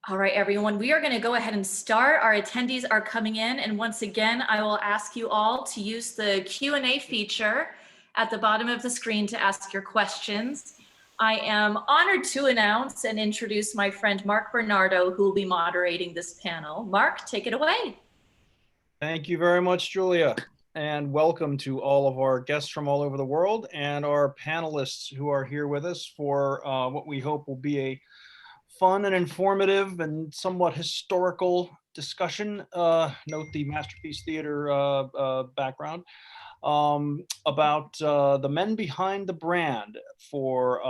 All right, everyone, we are going to go ahead and start. Our attendees are coming in, and once again, I will ask you all to use the Q&A feature at the bottom of the screen to ask your questions. I am honored to announce and introduce my friend Mark Bernardo, who will be moderating this panel. Mark, take it away. Thank you very much, Julia, and welcome to all of our guests from all over the world and our panelists who are here with us for what we hope will be a fun and informative and somewhat historical discussion. Note the Masterpiece Theater background about the men behind the brand for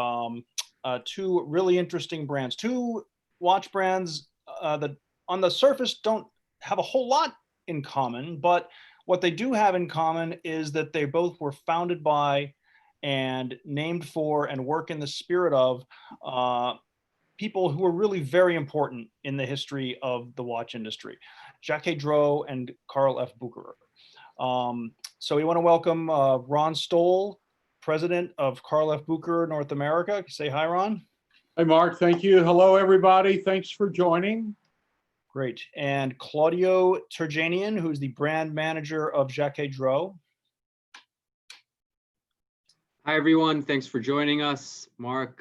two really interesting brands, two watch brands that on the surface don't have a whole lot in common, but what they do have in common is that they both were founded by and named for and work in the spirit of people who are really very important in the history of the watch industry, Jaquet Droz and Karl F. Bucherer. So we want to welcome Ron Stoll, president of Karl F. Bucherer North America. Say hi, Ron. Hey, Mark. Thank you. Hello, everybody. Thanks for joining. Great. And Claudio Terjanian, who's the brand manager of Jaquet Droz. Hi, everyone. Thanks for joining us. Mark,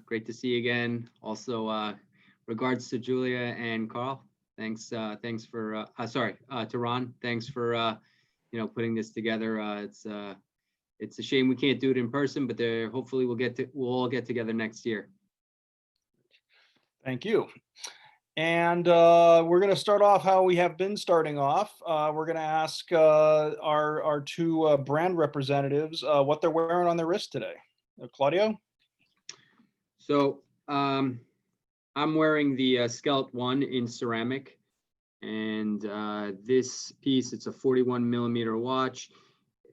great to see you again. Also, regards to Julia and Karl. Thanks to Ron. Thanks for, putting this together. It's a shame we can't do it in person, but hopefully we'll all get together next year. Thank you. And we're going to start off how we have been starting off. We're going to ask our two brand representatives what they're wearing on their wrist today. Claudio? So I'm wearing the Skelt 1 in ceramic. And this piece, it's a 41 millimeter watch.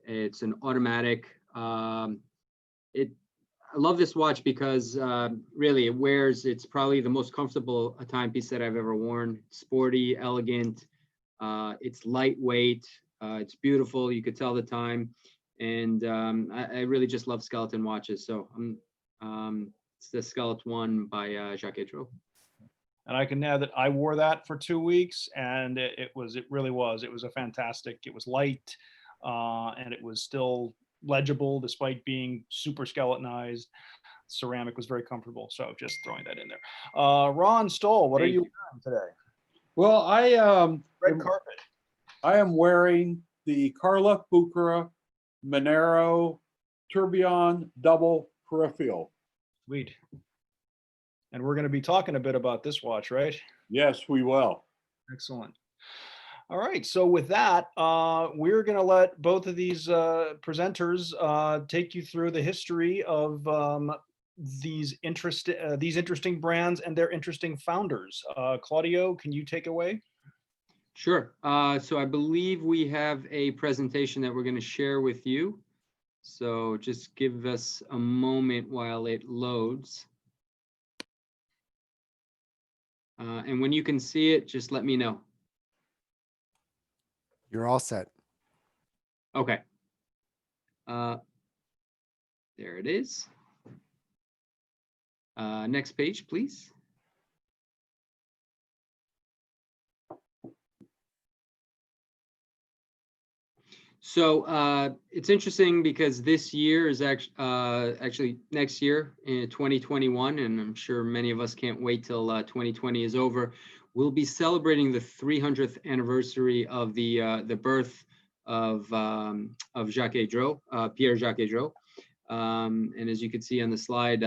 It's an automatic. I love this watch because really it's probably the most comfortable timepiece that I've ever worn. Sporty, elegant, it's lightweight, it's beautiful, you could tell the time. And I really just love skeleton watches. So it's the Skelt 1 by Jaquet Droz. And I can add that I wore that for 2 weeks, and it really was a fantastic, it was light, and it was still legible despite being super skeletonized. Ceramic was very comfortable, so just throwing that in there. Ron Stoll, what are you wearing today? Well, Red carpet. I am wearing the Karl F. Bucherer Monero Tourbillon double peripheral. Sweet. And we're going to be talking a bit about this watch, right? Yes, we will. Excellent. All right, so with that, we're going to let both of these presenters take you through the history of these interesting brands and their interesting founders. Claudio, can you take away? Sure. So I believe we have a presentation that we're going to share with you. So just give us a moment while it loads. And when you can see it, just let me know. You're all set. Okay. There it is. Next page, please. So it's interesting because this year is actually next year in 2021, and I'm sure many of us can't wait till 2020 is over. We'll be celebrating the 300th anniversary of the birth of Jaquet Droz, Pierre Jaquet Droz. And as you can see on the slide,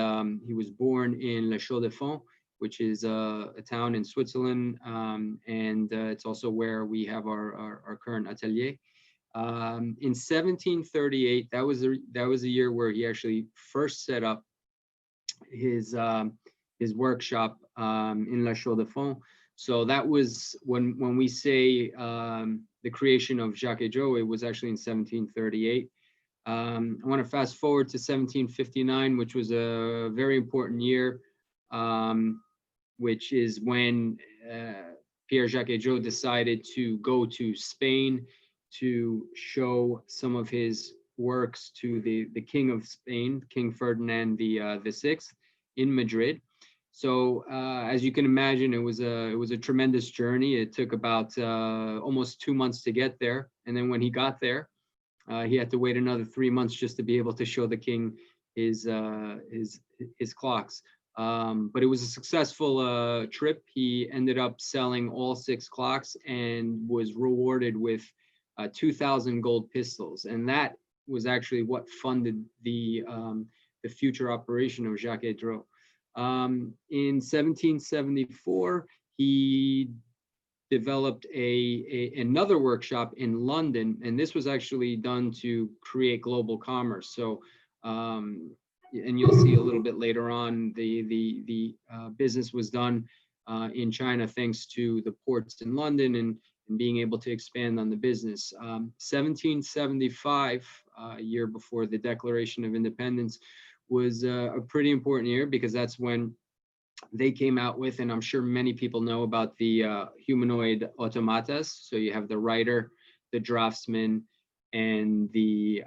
he was born in La Chaux-de-Fonds, which is a town in Switzerland, and it's also where we have our current atelier. In 1738, that was the year where he actually first set up his workshop in La Chaux-de-Fonds. So that was when we say the creation of Jaquet Droz, it was actually in 1738. I want to fast forward to 1759, which was a very important year, which is when Pierre Jaquet Droz decided to go to Spain to show some of his works to the King of Spain, King Ferdinand the Sixth, in Madrid. So as you can imagine, it was a tremendous journey. It took about almost 2 months to get there, and then when he got there, he had to wait another 3 months just to be able to show the king his clocks. But it was a successful trip. He ended up selling all 6 clocks and was rewarded with 2,000 gold pistols, and that was actually what funded the future operation of Jaquet Droz. In 1774, he developed another workshop in London, and this was actually done to create global commerce. So, and you'll see a little bit later on, the business was done in China thanks to the ports in London and being able to expand on the business. 1775, a year before the Declaration of Independence, was a pretty important year because that's when they came out with, and I'm sure many people know about, the humanoid automatas. So you have the writer, the draftsman, and the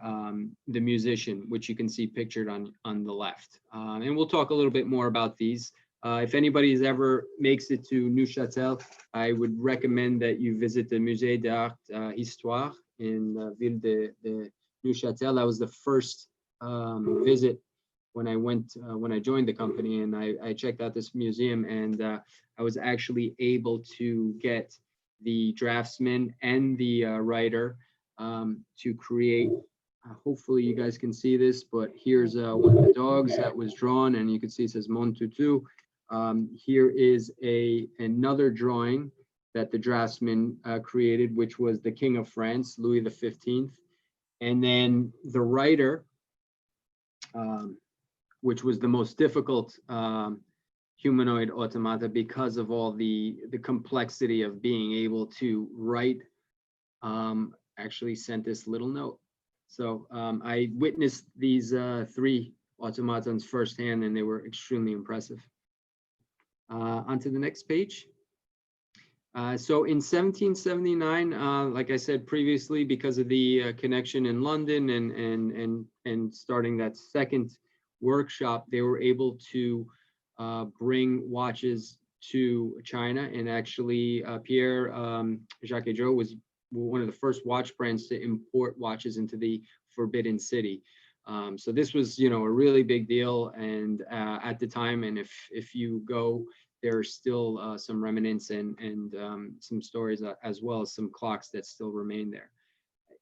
musician, which you can see pictured on the left. And we'll talk a little bit more about these. If anybody ever makes it to Neuchâtel, I would recommend that you visit the Musée d'Art Histoire in Ville de Neuchâtel. That was the first visit when I joined the company, and I checked out this museum, and I was actually able to get the draftsman and the writer to create. Hopefully you guys can see this, but here's one of the dogs that was drawn, and you can see it says Mon Tutu. Here is another drawing that the draftsman created, which was the King of France, Louis XV. And then the writer, which was the most difficult humanoid automata because of all the complexity of being able to write, actually sent this little note. So I witnessed these 3 automatons firsthand, and they were extremely impressive. On to the next page. So in 1779, like I said previously, because of the connection in London and starting that second workshop, they were able to bring watches to China. And actually, Pierre Jaquet Droz was one of the first watch brands to import watches into the Forbidden City. So this was, a really big deal, and at the time, and if you go, there are still some remnants and some stories, as well as some clocks that still remain there.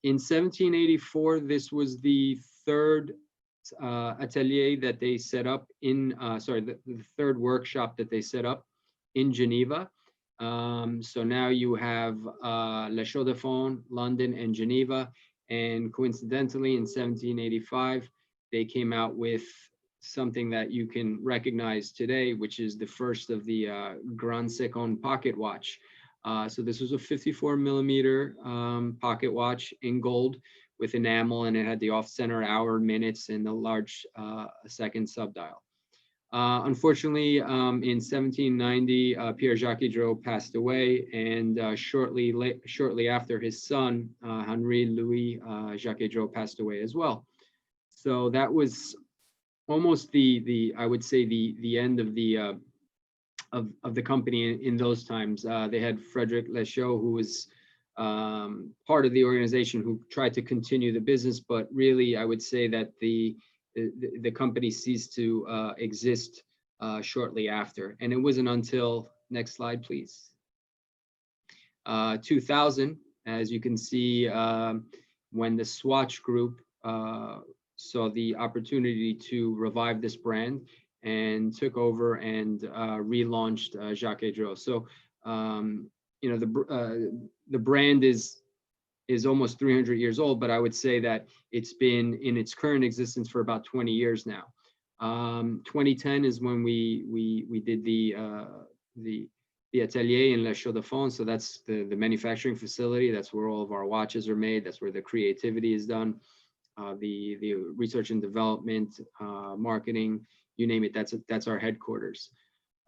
In 1784, this was the third atelier that they set up in, the third workshop that they set up in Geneva. So now you have La Chaux-de-Fonds, London, and Geneva. And coincidentally, in 1785, they came out with something that you can recognize today, which is the first of the Grand Second pocket watch. So this was a 54 millimeter pocket watch in gold with enamel, and it had the off-center hour, minutes, and the large second subdial. Unfortunately, in 1790, Pierre Jaquet Droz passed away, and shortly after, his son, Henri Louis Jaquet Droz, passed away as well. So that was almost I would say the end of the company in those times. They had Frederic Lechaud, who was part of the organization, who tried to continue the business, but really I would say that the company ceased to exist shortly after. And it wasn't until, next slide please, 2000, as you can see, when the Swatch Group saw the opportunity to revive this brand and took over and relaunched Jaquet Droz. So the brand is almost 300 years old, but I would say that it's been in its current existence for about 20 years now. 2010 is when we did the atelier in La Chaux-de-Fonds. So that's the manufacturing facility. That's where all of our watches are made. That's where the creativity is done. The research and development, marketing, you name it, that's our headquarters.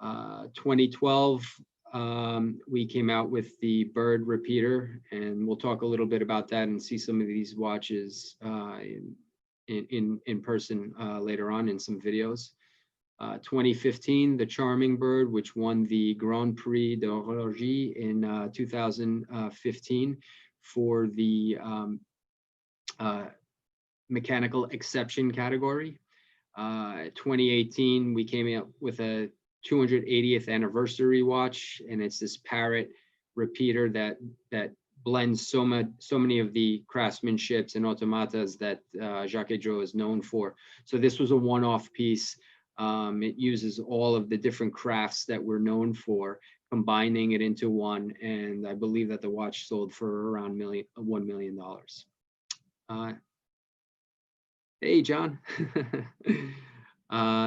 2012, we came out with the Bird repeater, and we'll talk a little bit about that and see some of these watches in person later on in some videos. 2015, the Charming Bird, which won the Grand Prix d'Horlogerie in 2015 for the mechanical exception category. 2018, we came out with a 280th anniversary watch, and it's this parrot repeater that blends so many of the craftsmanships and automatas that Jaquet Droz is known for. So this was a one-off piece. It uses all of the different crafts that we're known for, combining it into one, and I believe that the watch sold for around $1 million. Hey, John.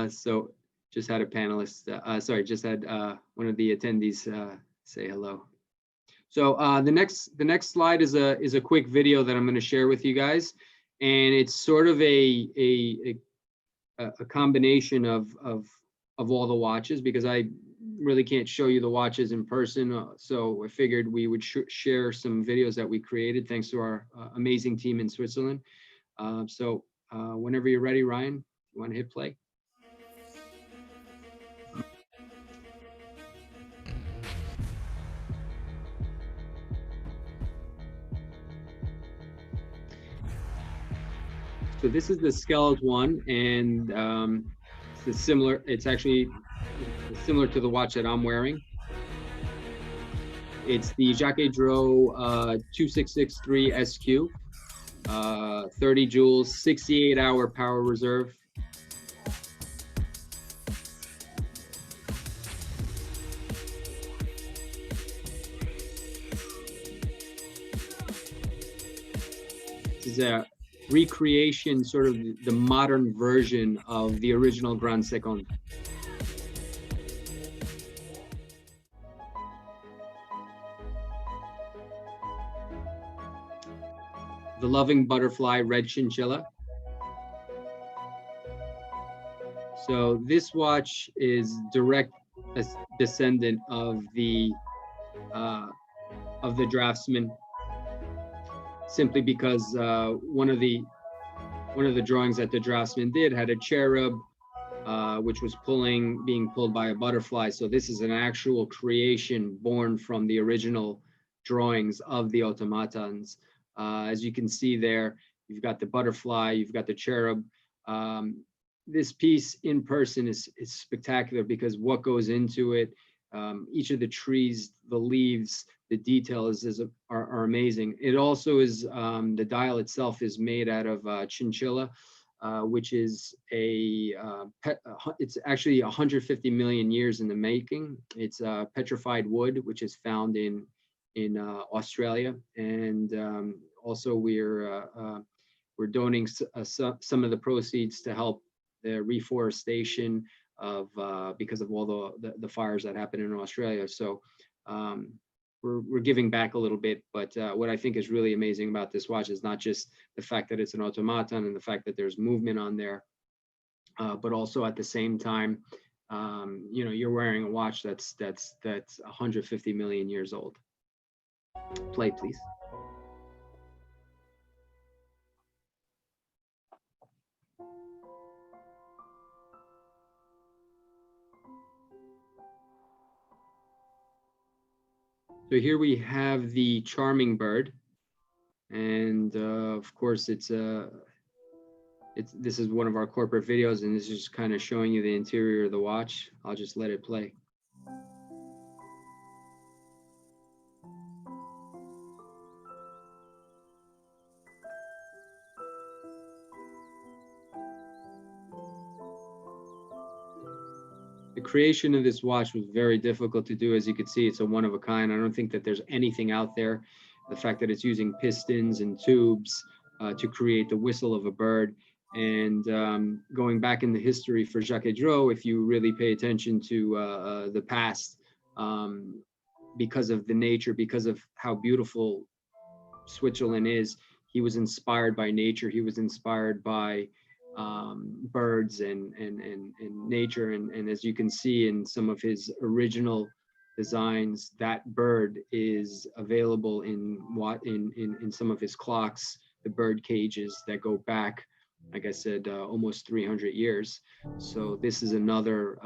So just had a panelist, just had one of the attendees say hello. So the next slide is a quick video that I'm going to share with you guys, and it's sort of a combination of all the watches, because I really can't show you the watches in person. So I figured we would share some videos that we created thanks to our amazing team in Switzerland. So whenever you're ready, Ryan, you want to hit play? So this is the Skeld one, and it's similar. It's actually similar to the watch that I'm wearing. It's the Jaquet Droz 2663 SQ, 30 joules, 68-hour power reserve. This is a recreation, sort of the modern version of the original Grand Second. The Loving Butterfly Red Chinchilla. So this watch is direct descendant of the Draftsman, simply because one of the drawings that the Draftsman did had a cherub, which was being pulled by a butterfly. So this is an actual creation born from the original drawings of the automatons. As you can see there, you've got the butterfly, you've got the cherub. This piece in person is spectacular, because what goes into it, each of the trees, the leaves, the details are amazing. It also is, the dial itself is made out of chinchilla, which is it's actually 150 million years in the making. It's petrified wood, which is found in Australia, and also we're donating some of the proceeds to help the reforestation because of all the fires that happen in Australia. So we're giving back a little bit, but what I think is really amazing about this watch is not just the fact that it's an automaton and the fact that there's movement on there, but also at the same time, you're wearing a watch that's 150 million years old. Play, please. So here we have the Charming Bird, and of course this is one of our corporate videos, and this is just kind of showing you the interior of the watch. I'll just let it play. The creation of this watch was very difficult to do. As you can see, it's a one of a kind. I don't think that there's anything out there. The fact that it's using pistons and tubes to create the whistle of a bird. And going back in the history for Jaquet Droz, if you really pay attention to the past, because of the nature, because of how beautiful Switzerland is, he was inspired by nature. He was inspired by birds and nature, and as you can see in some of his original designs, that bird is available in some of his clocks, the bird cages that go back like I said, almost 300 years. So this is another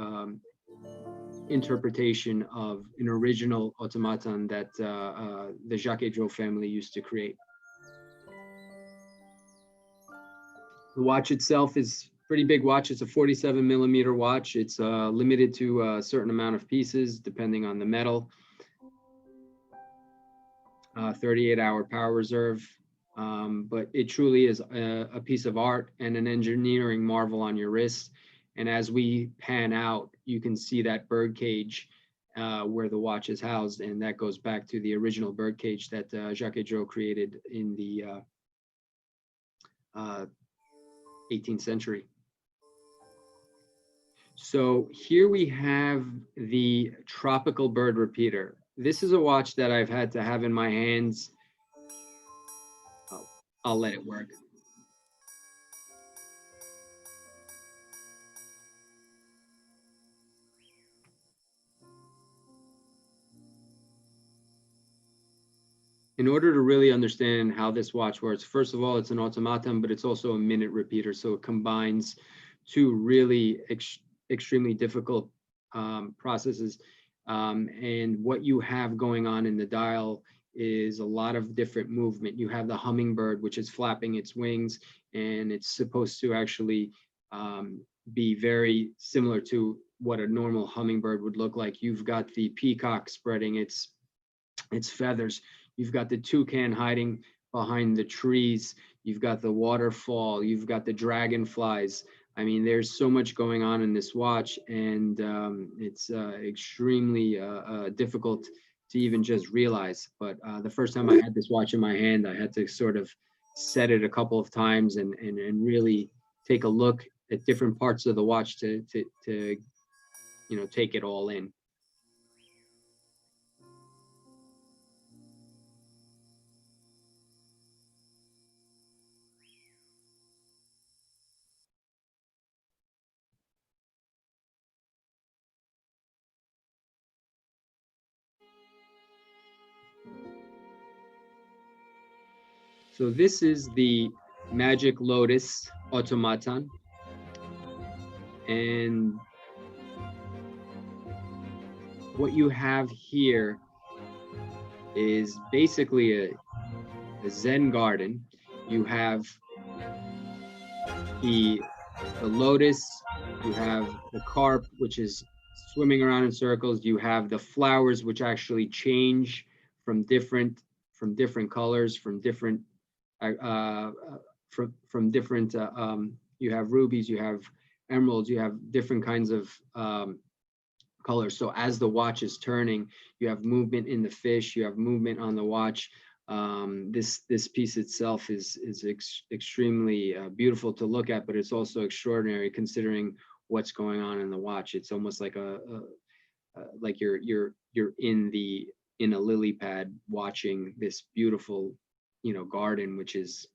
interpretation of an original automaton that the Jaquet family used to create. The watch itself is a pretty big watch. It's a 47 millimeter watch. It's limited to a certain amount of pieces depending on the metal. 38-hour power reserve. But it truly is a piece of art and an engineering marvel on your wrist. And as we pan out, you can see that bird cage where the watch is housed, and that goes back to the original bird cage that Jaquet created in the 18th century. So here we have the tropical bird repeater. This is a watch that I've had to have in my hands. I'll let it work. In order to really understand how this watch works, first of all, it's an automaton, but it's also a minute repeater. So it combines two really extremely difficult processes. And what you have going on in the dial is a lot of different movement. You have the hummingbird, which is flapping its wings, and it's supposed to actually be very similar to what a normal hummingbird would look like. You've got the peacock spreading its feathers. You've got the toucan hiding behind the trees. You've got the waterfall. You've got the dragonflies. I mean, there's so much going on in this watch, and it's extremely difficult to even just realize. But the first time I had this watch in my hand, I had to sort of set it a couple of times and really take a look at different parts of the watch to you know, take it all in. So this is the Magic Lotus Automaton. And what you have here is basically a Zen garden. You have the lotus, you have the carp, which is swimming around in circles. You have the flowers, which actually change from different colors, from different you have rubies, you have emeralds, you have different kinds of colors. So as the watch is turning, you have movement in the fish, you have movement on the watch. This piece itself is extremely beautiful to look at, but it's also extraordinary considering what's going on in the watch. It's almost like like you're in a lily pad watching this beautiful, you know, garden, which is,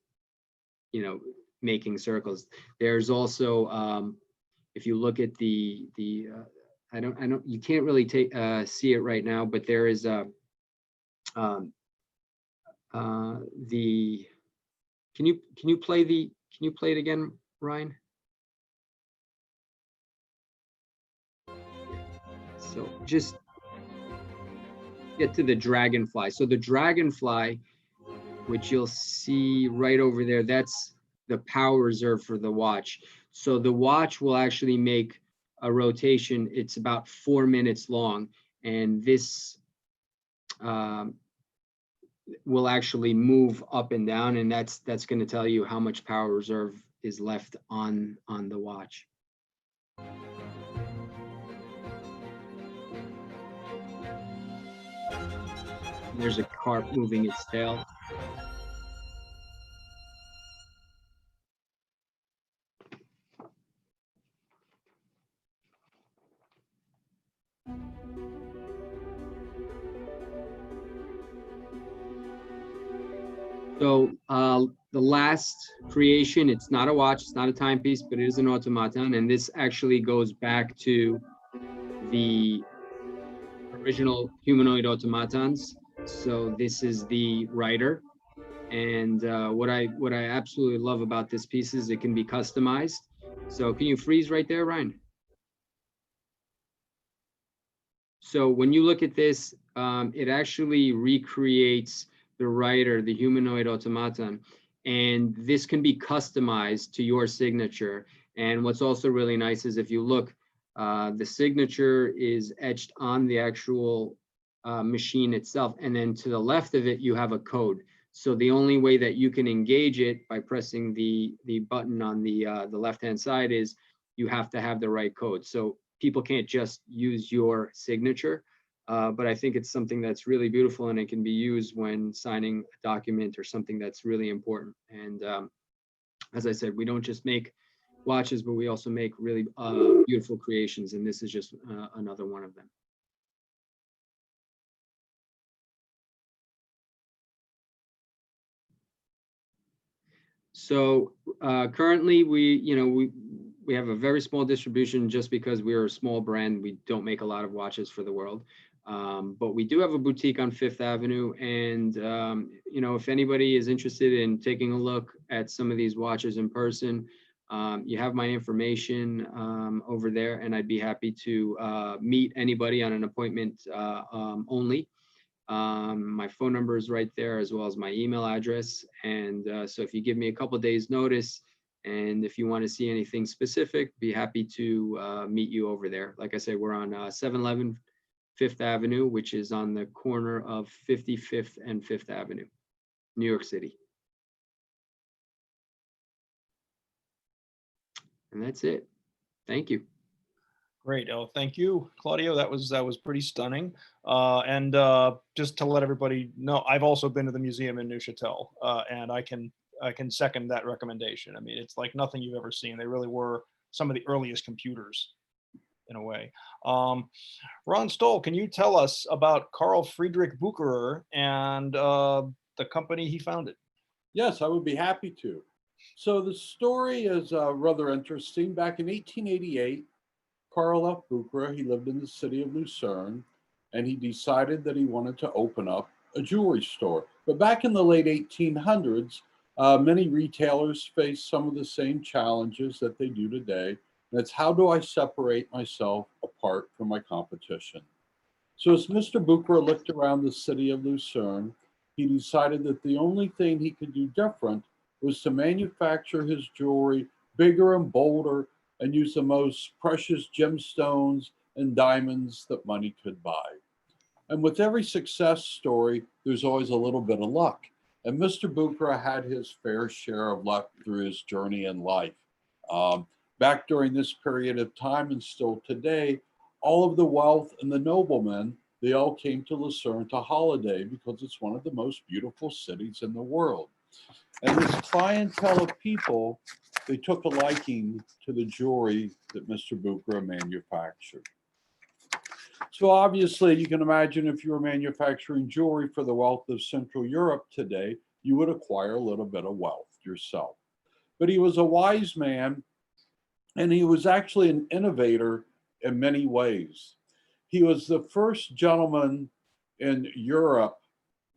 you know, making circles. There's also, if you look at the you can't really see it right now, but there is can you play it again, Ryan? So just get to the dragonfly. So the dragonfly, which you'll see right over there, that's the power reserve for the watch. So the watch will actually make a rotation. It's about 4 minutes long, and this will actually move up and down, and that's going to tell you how much power reserve is left on the watch. There's a carp moving its tail. So the last creation, it's not a watch, it's not a timepiece, but it is an automaton, and this actually goes back to the original humanoid automatons. So this is the rider, And what I absolutely love about this piece is it can be customized. So can you freeze right there, Ryan? So when you look at this, it actually recreates the writer, the humanoid automaton, and this can be customized to your signature. And what's also really nice is if you look, the signature is etched on the actual machine itself, and then to the left of it, you have a code. So the only way that you can engage it by pressing the button on the left-hand side is you have to have the right code. So people can't just use your signature, but I think it's something that's really beautiful, and it can be used when signing a document or something that's really important. And as I said, we don't just make watches, but we also make really beautiful creations, and this is just another one of them. So currently we have a very small distribution just because we're a small brand. We don't make a lot of watches for the world. But we do have a boutique on Fifth Avenue. And, if anybody is interested in taking a look at some of these watches in person, you have my information over there, and I'd be happy to meet anybody on an appointment only. My phone number is right there, as well as my email address. And so if you give me a couple days notice, and if you want to see anything specific, be happy to meet you over there. Like I said, we're on 711 Fifth Avenue, which is on the corner of 55th and Fifth Avenue, New York City. And that's it. Thank you. Great. Oh, thank you, Claudio. That was pretty stunning. And just to let everybody know, I've also been to the museum in Neuchâtel, and I can second that recommendation. I mean, it's like nothing you've ever seen. They really were some of the earliest computers, in a way. Ron Stoll, can you tell us about Karl Friedrich Bucherer and the company he founded? Yes, I would be happy to. So the story is rather interesting. Back in 1888, Karl F. Bucherer, he lived in the city of Lucerne, and he decided that he wanted to open up a jewelry store. But back in the late 1800s, many retailers faced some of the same challenges that they do today. That's, how do I separate myself apart from my competition? So as Mr. Bucherer looked around the city of Lucerne, he decided that the only thing he could do different was to manufacture his jewelry bigger and bolder and use the most precious gemstones and diamonds that money could buy. And with every success story, there's always a little bit of luck. And Mr. Bucherer had his fair share of luck through his journey in life. Back during this period of time, and still today, all of the wealth and the noblemen, they all came to Lucerne to holiday because it's one of the most beautiful cities in the world. And this clientele of people, they took a liking to the jewelry that Mr. Bucherer manufactured. So obviously, you can imagine if you were manufacturing jewelry for the wealth of Central Europe today, you would acquire a little bit of wealth yourself. But he was a wise man, and he was actually an innovator in many ways. He was the first gentleman in Europe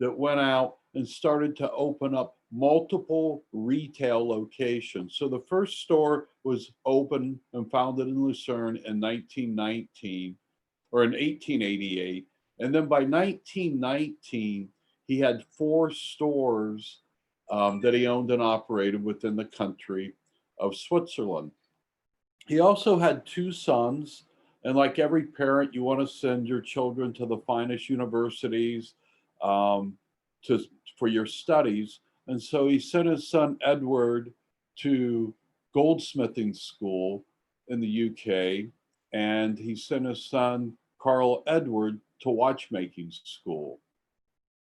that went out and started to open up multiple retail locations. So the first store was opened and founded in Lucerne in 1919, or in 1888. And then by 1919, he had 4 stores that he owned and operated within the country of Switzerland. He also had 2 sons. And like every parent, you want to send your children to the finest universities for your studies. And so he sent his son Edward to goldsmithing school in the UK, and he sent his son Karl Edward to watchmaking school.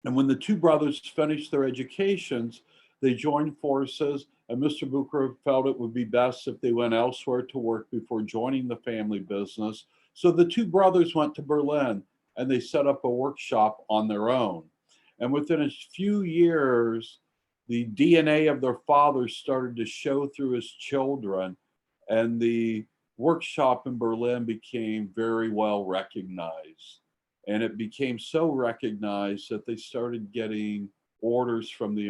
And when the 2 brothers finished their educations, they joined forces, and Mr. Bucherer felt it would be best if they went elsewhere to work before joining the family business. So the 2 brothers went to Berlin, and they set up a workshop on their own. And within a few years, the DNA of their father started to show through his children, and the workshop in Berlin became very well recognized. And it became so recognized that they started getting orders from the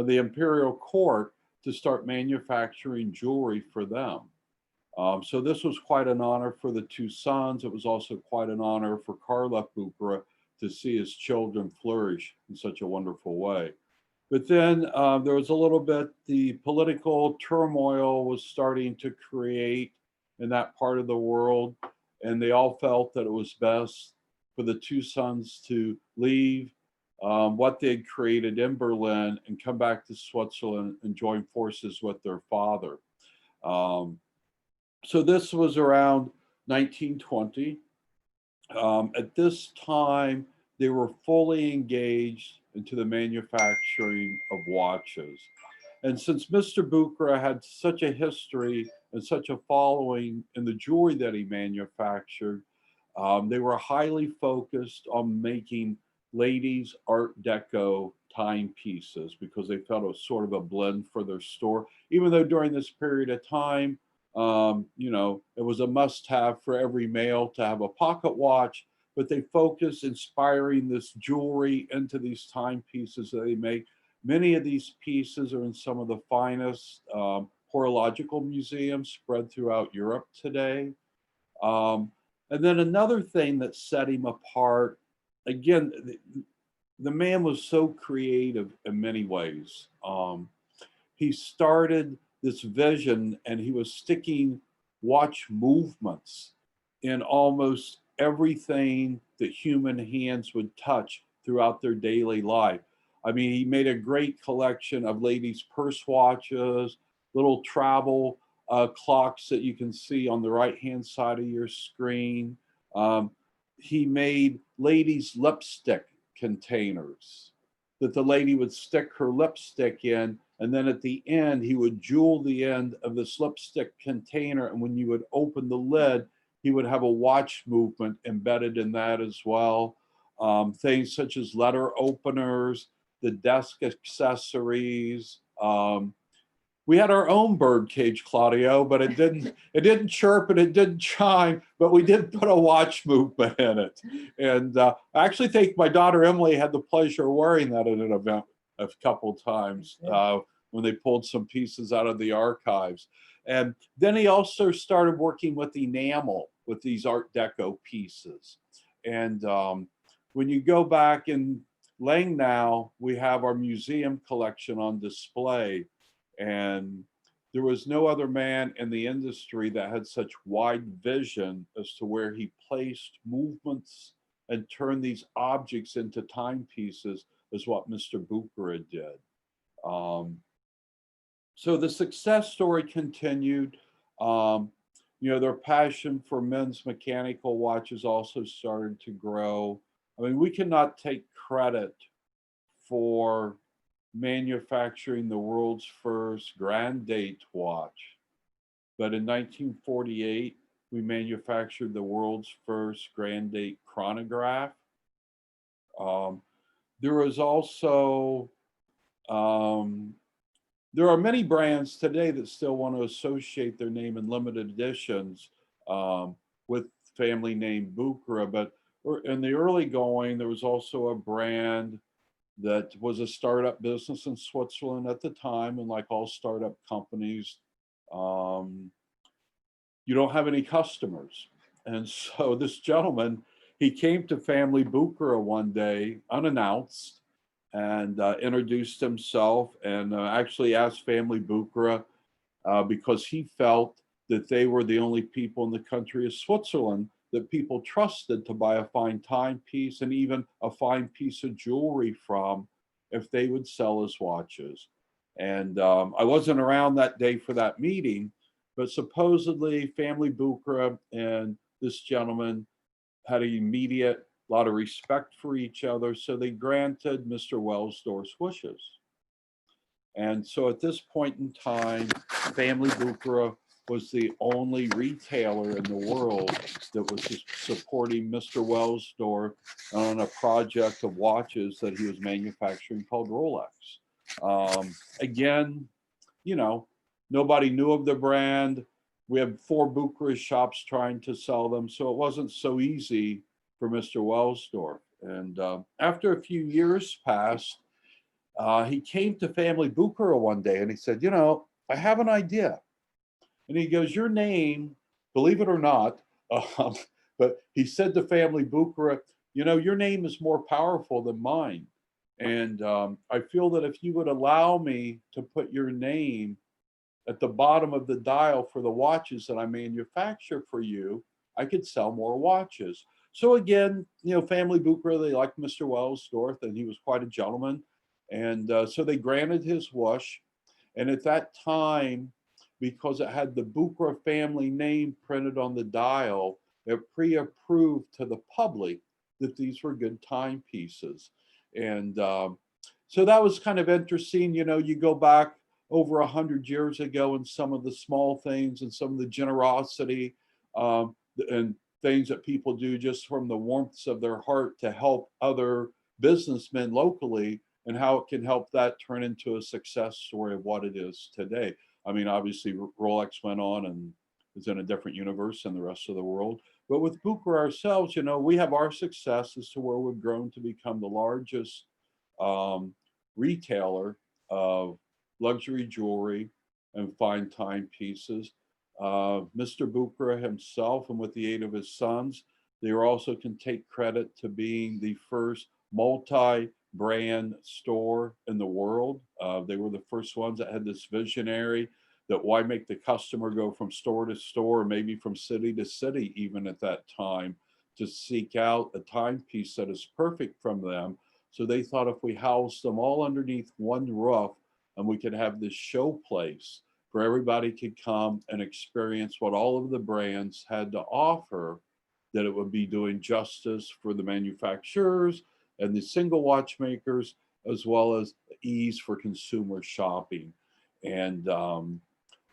the imperial court to start manufacturing jewelry for them. So this was quite an honor for the two sons. It was also quite an honor for Karl Bucherer to see his children flourish in such a wonderful way. But then there was a little bit, the political turmoil was starting to create in that part of the world, and they all felt that it was best for the two sons to leave what they had created in Berlin and come back to Switzerland and join forces with their father. So this was around 1920. At this time, they were fully engaged into the manufacturing of watches. And since Mr. Bucherer had such a history and such a following in the jewelry that he manufactured, they were highly focused on making ladies' Art Deco timepieces because they felt it was sort of a blend for their store. Even though during this period of time, you know, it was a must-have for every male to have a pocket watch, but they focus inspiring this jewelry into these timepieces that they make. Many of these pieces are in some of the finest horological museums spread throughout Europe today. And then another thing that set him apart, again, the man was so creative in many ways. He started this vision and he was sticking watch movements in almost everything that human hands would touch throughout their daily life. I mean, he made a great collection of ladies' purse watches, little travel clocks that you can see on the right-hand side of your screen. He made ladies' lipstick containers that the lady would stick her lipstick in, and then at the end, he would jewel the end of this lipstick container, and when you would open the lid, he would have a watch movement embedded in that as well. Things such as letter openers, the desk accessories. We had our own bird cage, Claudio, but it didn't chirp and it didn't chime, but we did put a watch movement in it. And I actually think my daughter Emily had the pleasure of wearing that at an event a couple times when they pulled some pieces out of the archives. And then he also started working with enamel with these Art Deco pieces. And when you go back in Langnau, we have our museum collection on display. And there was no other man in the industry that had such wide vision as to where he placed movements and turned these objects into timepieces as what Mr. Bucherer did. So the success story continued. You know, their passion for men's mechanical watches also started to grow. I mean, we cannot take credit for manufacturing the world's first grand date watch. But in 1948, we manufactured the world's first grand date chronograph. There was also, there are many brands today that still want to associate their name in limited editions with family name Bucherer, but in the early going, there was also a brand that was a startup business in Switzerland at the time. And like all startup companies, you don't have any customers. And so this gentleman, he came to family Bucherer one day unannounced and introduced himself and actually asked family Bucherer because he felt that they were the only people in the country of Switzerland that people trusted to buy a fine timepiece and even a fine piece of jewelry from if they would sell his watches. And I wasn't around that day for that meeting, but supposedly family Bucherer and this gentleman had an immediate lot of respect for each other. So they granted Mr. Welsdorf's wishes. And so at this point in time, family Bucherer was the only retailer in the world that was supporting Mr. Welsdorf on a project of watches that he was manufacturing called Rolex. Again, you know, nobody knew of the brand. We had 4 Bucherer shops trying to sell them, so it wasn't so easy for Mr. Welsdorf. And after a few years passed, he came to family Bucherer one day and he said, you know, I have an idea. And he goes, your name, believe it or not, but he said to family Bucherer, you know, your name is more powerful than mine. And I feel that if you would allow me to put your name at the bottom of the dial for the watches that I manufacture for you, I could sell more watches. So again, you know, family Bucherer, they liked Mr. Wellsdorf, and he was quite a gentleman. And so they granted his wish. And at that time, because it had the Bucherer family name printed on the dial, it pre-approved to the public that these were good timepieces. And so that was kind of interesting. You know, you go back over 100 years ago and some of the small things and some of the generosity and things that people do just from the warmth of their heart to help other businessmen locally, and how it can help that turn into a success story of what it is today. I mean, obviously Rolex went on and is in a different universe than the rest of the world. But with Bucherer ourselves, you know, we have our success as to where we've grown to become the largest retailer of luxury jewelry and fine timepieces. Mr. Bucherer himself, and with the aid of his sons, they also can take credit to being the first multi-brand store in the world. They were the first ones that had this visionary that why make the customer go from store to store, maybe from city to city, even at that time, to seek out a timepiece that is perfect from them. So they thought if we housed them all underneath one roof and we could have this show place where everybody could come and experience what all of the brands had to offer, that it would be doing justice for the manufacturers and the single watchmakers, as well as ease for consumer shopping. And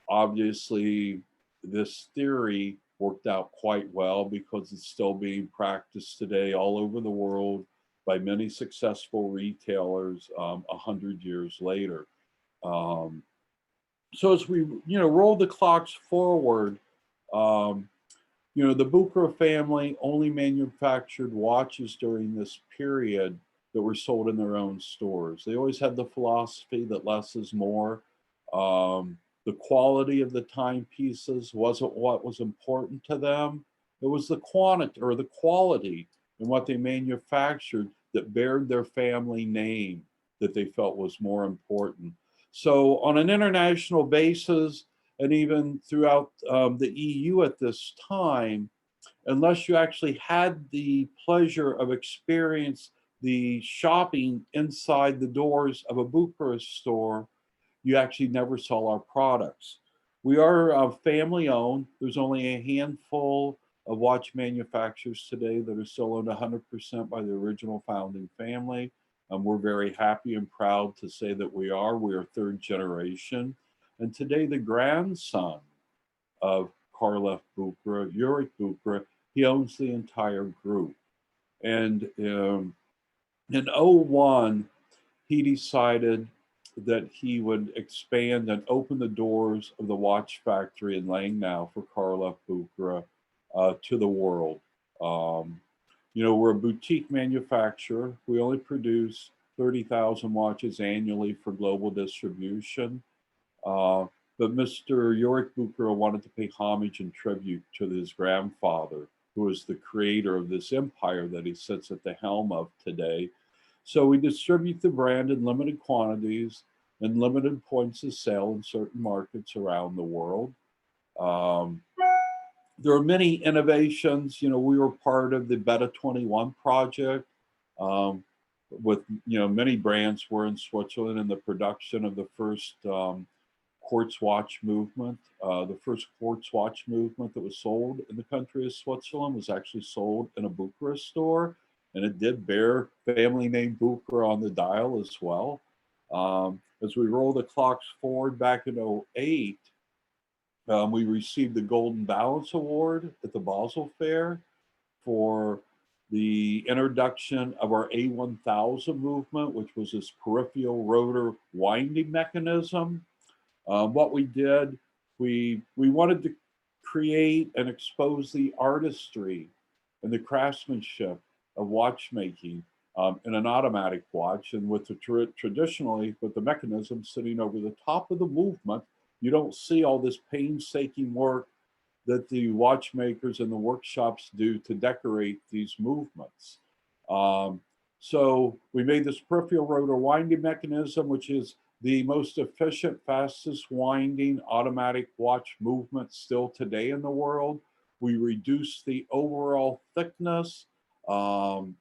obviously, this theory worked out quite well because it's still being practiced today all over the world by many successful retailers 100 years later. So as we, you know, roll the clocks forward, you know, the Bucherer family only manufactured watches during this period that were sold in their own stores. They always had the philosophy that less is more. The quality of the timepieces wasn't what was important to them. It was the quantity or the quality in what they manufactured that bared their family name that they felt was more important. So on an international basis, and even throughout the EU at this time, unless you actually had the pleasure of experience the shopping inside the doors of a Bucherer store, you actually never saw our products. We are family owned. There's only a handful of watch manufacturers today that are still owned 100% by the original founding family. We're very happy and proud to say that we are third generation. And today the grandson of Karl F. Bucherer, Ulrich Bucherer, he owns the entire group. And in 2001, he decided that he would expand and open the doors of the watch factory in Langnau for Karl F. Bucherer to the world. You know, we're a boutique manufacturer. We only produce 30,000 watches annually for global distribution. But Mr. Ulrich Bucherer wanted to pay homage and tribute to his grandfather, who was the creator of this empire that he sits at the helm of today. So we distribute the brand in limited quantities and limited points of sale in certain markets around the world. There are many innovations. You know, we were part of the Beta 21 project with, you know, many brands were in Switzerland in the production of the first quartz watch movement. The first quartz watch movement that was sold in the country of Switzerland was actually sold in a Bucherer store, and it did bear family name Bucherer on the dial as well. As we roll the clocks forward back in 2008, we received the Golden Balance Award at the Basel Fair for the introduction of our A1000 movement, which was this peripheral rotor winding mechanism. What we did, we wanted to create and expose the artistry and the craftsmanship of watchmaking in an automatic watch. And with the traditionally, with the mechanism sitting over the top of the movement, you don't see all this painstaking work that the watchmakers and the workshops do to decorate these movements. So we made this peripheral rotor winding mechanism, which is the most efficient, fastest winding automatic watch movement still today in the world. We reduced the overall thickness. And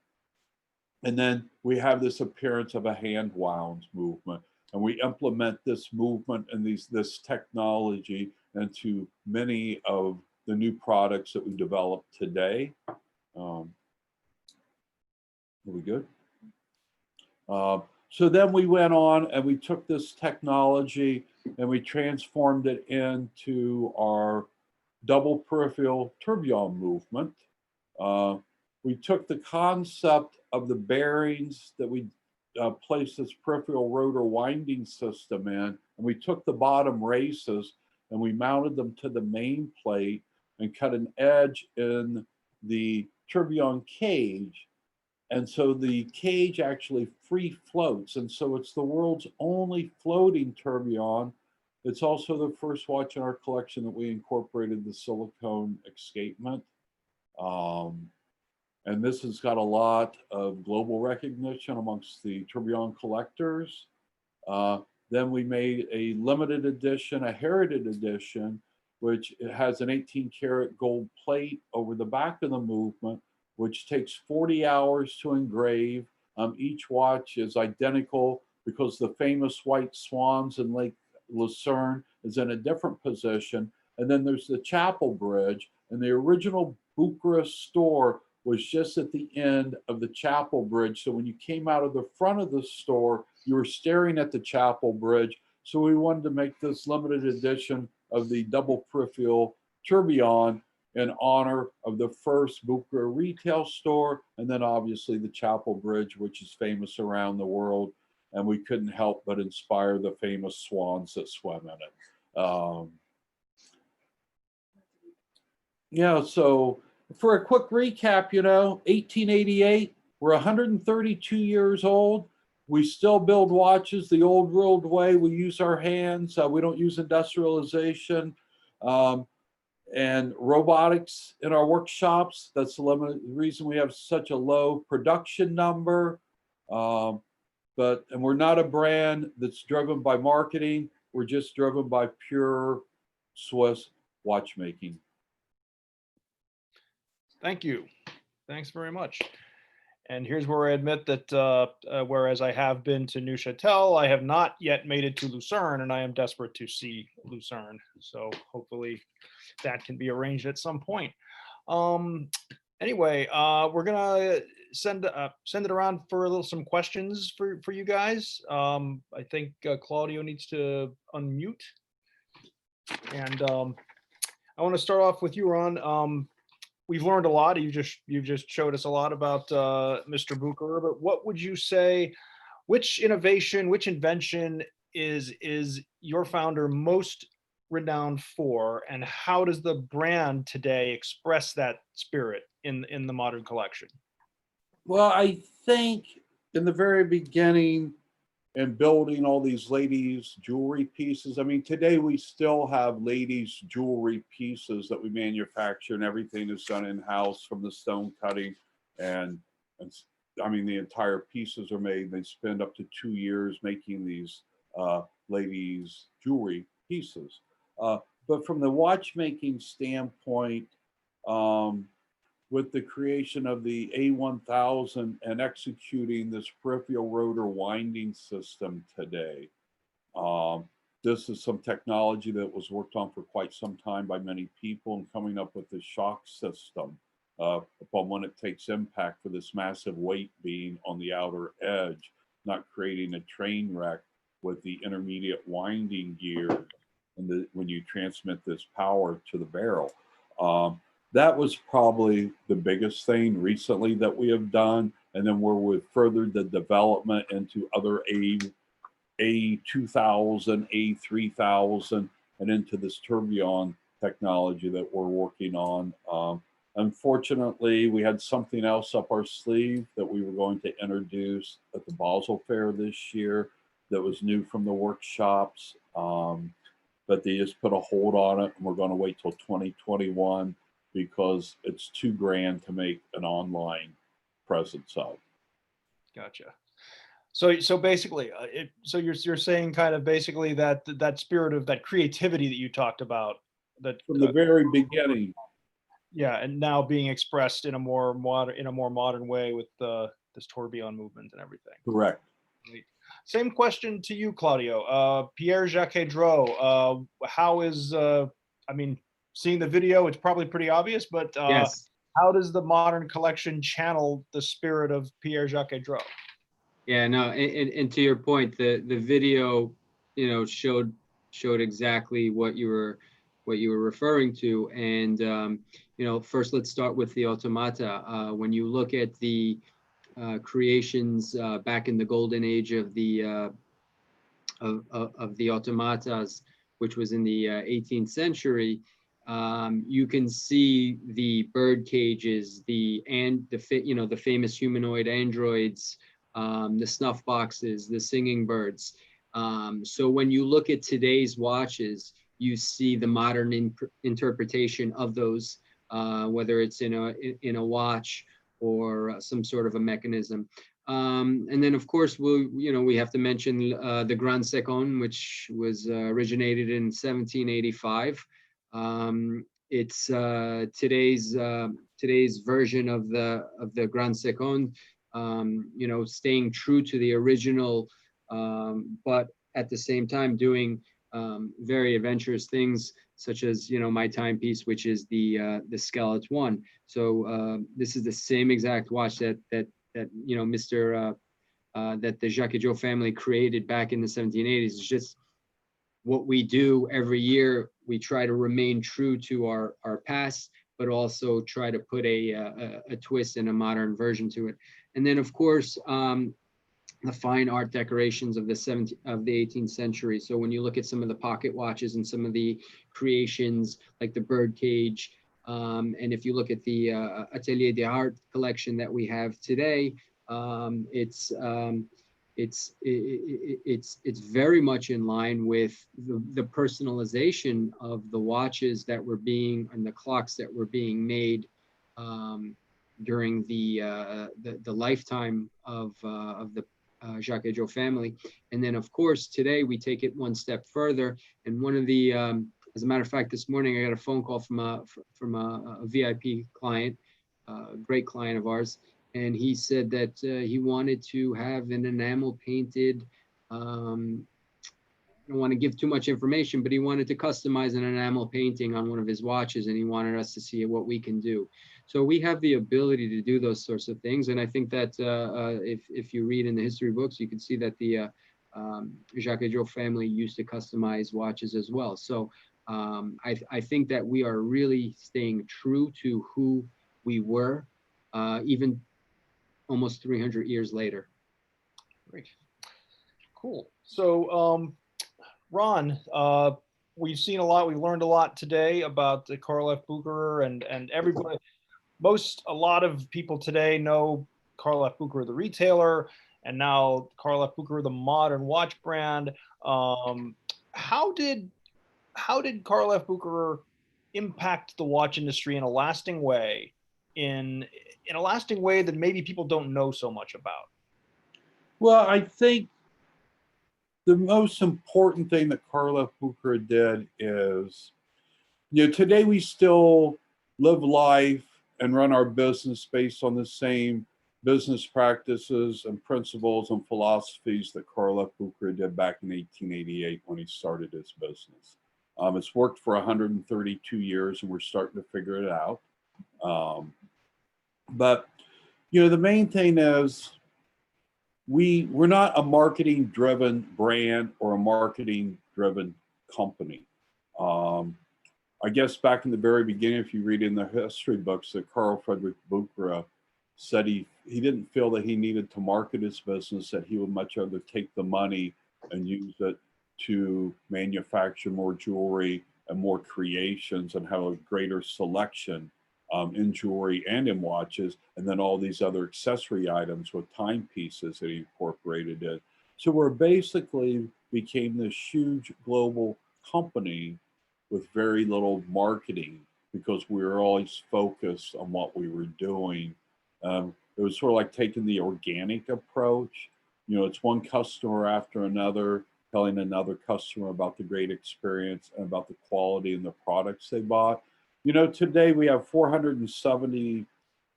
then we have this appearance of a hand wound movement. And we implement this movement and this technology into many of the new products that we develop today. Are we good? So then we went on and we took this technology and we transformed it into our double peripheral tourbillon movement. We took the concept of the bearings that we placed this peripheral rotor winding system in, and we took the bottom races and we mounted them to the main plate and cut an edge in the tourbillon cage. And so the cage actually free floats. And so it's the world's only floating tourbillon. It's also the first watch in our collection that we incorporated the silicone escapement. And this has got a lot of global recognition amongst the tourbillon collectors. Then we made a limited edition, a heritage edition, which has an 18-karat gold plate over the back of the movement, which takes 40 hours to engrave. Each watch is identical because the famous white swans in Lake Lucerne is in a different position. And then there's the chapel bridge, and the original Bucherer store was just at the end of the chapel bridge. So when you came out of the front of the store, you were staring at the chapel bridge. So we wanted to make this limited edition of the double peripheral tourbillon in honor of the first Bucherer retail store, and then obviously the chapel bridge, which is famous around the world. And we couldn't help but inspire the famous swans that swim in it. Yeah, so for a quick recap, 1888, we're 132 years old. We still build watches the old world way. We use our hands. We don't use industrialization and robotics in our workshops. That's the reason we have such a low production number. And we're not a brand that's driven by marketing. We're just driven by pure Swiss watchmaking. Thank you. Thanks very much. And here's where I admit that whereas I have been to Neuchâtel, I have not yet made it to Lucerne, and I am desperate to see Lucerne. So hopefully that can be arranged at some point. Anyway, we're gonna send it around for some questions for you guys. I think Claudio needs to unmute, and I want to start off with you, Ron. We've learned a lot. You just showed us a lot about Mr. Bucherer, but what would you say, which innovation, which invention is your founder most renowned for, and how does the brand today express that spirit in the modern collection? Well, I think in the very beginning, and building all these ladies' jewelry pieces. I mean, today we still have ladies' jewelry pieces that we manufacture, and everything is done in-house from the stone cutting. And I mean, the entire pieces are made. They spend up to 2 years making these ladies' jewelry pieces. But from the watchmaking standpoint, with the creation of the A1000 and executing this peripheral rotor winding system today. This is some technology that was worked on for quite some time by many people, and coming up with the shock system upon when it takes impact for this massive weight being on the outer edge, not creating a train wreck with the intermediate winding gear and when you transmit this power to the barrel. That was probably the biggest thing recently that we have done. And then where we've furthered the development into other A2000, A3000, and into this tourbillon technology that we're working on. Unfortunately, we had something else up our sleeve that we were going to introduce at the Basel Fair this year that was new from the workshops, but they just put a hold on it, and we're going to wait till 2021 because it's too grand to make an online presence of. Gotcha. So basically, so you're saying kind of basically that that spirit of that creativity that you talked about, that From the very beginning. yeah, and now being expressed in a more modern way with this tourbillon movement and everything. Correct. Same question to you, Claudio. Pierre Jaquet Droz, how is I mean, seeing the video, it's probably pretty obvious, but Yes. how does the modern collection channel the spirit of Pierre Jaquet Droz? Yeah, no, and to your point, the video, you know, showed exactly what you were referring to. And you know, first let's start with the automata. When you look at the creations back in the golden age of the automatas, which was in the 18th century, you can see the bird cages, the famous humanoid androids, the snuff boxes, the singing birds. So when you look at today's watches, you see the modern interpretation of those, whether it's in a watch or some sort of a mechanism. And then of course we have to mention the Grand Secon, which was originated in 1785. It's today's version of the Grand Secon, you know, staying true to the original, but at the same time doing very adventurous things, such as, you know, my timepiece, which is the Skeleton 1. So this is the same exact watch that you know, that the Jaquet Droz family created back in the 1780s. It's just what we do every year. We try to remain true to our past, but also try to put a twist and a modern version to it. And then of course, the fine art decorations of the 18th century. So when you look at some of the pocket watches and some of the creations like the bird cage, and if you look at the Atelier d'Art collection that we have today, it's very much in line with the personalization of the watches that were being, and the clocks that were being made during the lifetime of the Jaquet Droz family. And then of course today we take it one step further, and one of the as a matter of fact, this morning I got a phone call from a VIP client, a great client of ours, and he said that he wanted to have an enamel painted, I don't want to give too much information, but he wanted to customize an enamel painting on one of his watches, and he wanted us to see what we can do. So we have the ability to do those sorts of things. And I think that if you read in the history books, you can see that the Jaquet Droz family used to customize watches as well. So I think that we are really staying true to who we were, even almost 300 years later. Great. Cool. So, Ron, we've seen a lot, we've learned a lot today about the Karl F. Bucherer, and everybody, a lot of people today know Karl F. Bucherer, the retailer, and now Karl F. Bucherer, the modern watch brand. How did Karl F. Bucherer impact the watch industry in a lasting way, in a lasting way that maybe people don't know so much about? Well, I think the most important thing that Karl F. Bucherer did is, you know, today we still live life and run our business based on the same business practices and principles and philosophies that Karl F. Bucherer did back in 1888 when he started his business. It's worked for 132 years, and we're starting to figure it out. But, you know, the main thing is we're not a marketing-driven brand or a marketing-driven company. I guess back in the very beginning, if you read in the history books, that Karl Friedrich Bucherer said he didn't feel that he needed to market his business, that he would much rather take the money and use it to manufacture more jewelry and more creations and have a greater selection in jewelry and in watches, and then all these other accessory items with timepieces that he incorporated in. So we're basically became this huge global company with very little marketing because we were always focused on what we were doing. It was sort of like taking the organic approach. You know, it's one customer after another, telling another customer about the great experience and about the quality and the products they bought. You know, today we have 470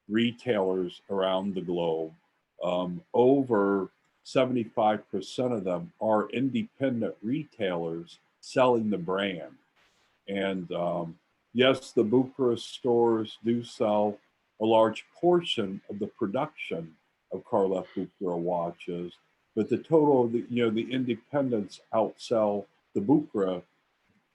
retailers around the globe. Over 75% of them are independent retailers selling the brand. And yes, the Bucherer stores do sell a large portion of the production of Karl Bucherer watches, but the total, the independents outsell the Bucherer